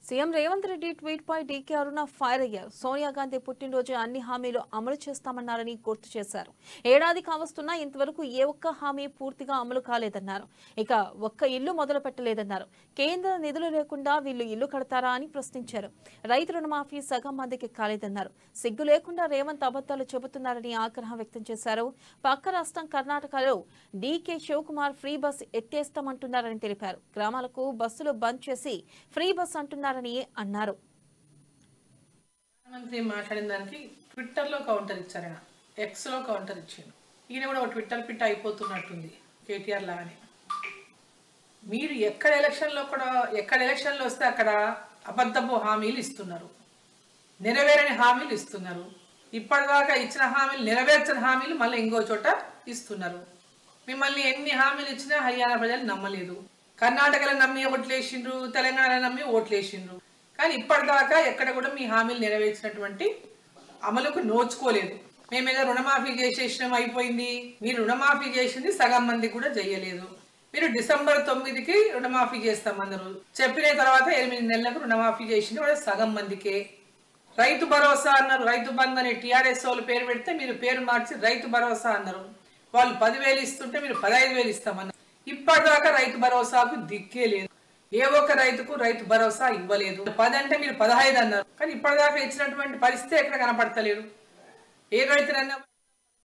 CM Revanth Reddy tweet పై DK అరుణ fire అయ్యారు. సోనియా గాంధీ పుట్టినరోజు అన్ని హామీలు అమలు చేస్తామన్నారని గుర్తు చేశారు. ఏడాది కావస్తున్నా ఇంతవరకు ఏ ఒక్క హామీ పూర్తిగా అమలు కాలేదన్నారు. ఇక ఒక్క ఇల్లు మొదలు పెట్టలేదన్నారు. కేంద్ర నిధులు లేకుండా వీళ్ళు ఇల్లు కడతారా అని ప్రశ్నించారు. రైతు రుణమాఫీ సగం మందికి కాలేదన్నారు. సిగ్గు లేకుండా రేవంత్ అబద్దాలు చెబుతున్నారని ఆగ్రహం వ్యక్తం చేశారు. పక్క రాష్ట్రం కర్ణాటకలో డీకే శివకుమార్ ఫ్రీ బస్ ఎత్తేస్తామంటున్నారని తెలిపారు. గ్రామాలకు బస్సులు బంద్ చేసి ఫ్రీ బస్ అంటున్నారు అన్నారు. ప్రధానమంత్రి మాట్లాడిన దానికి ట్విట్టర్ లో కౌంటర్ ఇచ్చారు. ఆయన ఎక్స్ లో కౌంటర్ ఇచ్చారు. ఈయన కూడా ఒక ట్విట్టర్ పిట్ అయిపోతున్నట్టుంది కేటీఆర్ లాగానే. మీరు ఎక్కడ ఎలక్షన్లో వస్తే అక్కడ అబద్ధపు హామీలు ఇస్తున్నారు, నెరవేరని హామీలు ఇస్తున్నారు. ఇప్పటిదాకా ఇచ్చిన హామీలు నెరవేర్చిన హామీలు మళ్ళీ ఇంకో చోట ఇస్తున్నారు. మిమ్మల్ని ఎన్ని హామీలు ఇచ్చినా హర్యానా ప్రజలు నమ్మలేదు. కర్ణాటకలో నమ్మి ఓట్లేసిండ్రు, తెలంగాణ నమ్మి ఓట్లేసిండ్రు. కానీ ఇప్పటిదాకా ఎక్కడ కూడా మీ హామీలు నెరవేర్చినటువంటి అమలుకు నోచుకోలేదు. మేమేదో రుణమాఫీ చేసేసినాం అయిపోయింది. మీరు రుణమాఫీ చేసింది సగం మంది కూడా చేయలేదు. మీరు డిసెంబర్ 9కి రుణమాఫీ చేస్తామన్నారు. చెప్పిన తర్వాత 8 నెలలకు రుణమాఫీ చేసింది కూడా సగం మందికే. రైతు భరోసా అన్నారు. రైతు బంధు అని టీఆర్ఎస్ వాళ్ళు పేరు పెడితే మీరు పేరు మార్చి రైతు భరోసా అన్నారు. వాళ్ళు 10,000 ఇస్తుంటే మీరు 15,000 ఇస్తామన్నారు. ఇప్పటిదాకా రైతు భరోసాకు దిక్కే లేదు. ఏ ఒక్క రైతుకు రైతు భరోసా ఇవ్వలేదు. 10 అంటే మీరు 15 అన్నారు. కానీ ఇప్పటిదాకా ఇచ్చినటువంటి పరిస్థితి ఎక్కడ కనపడతలేదు. ఏ రైతునన్నా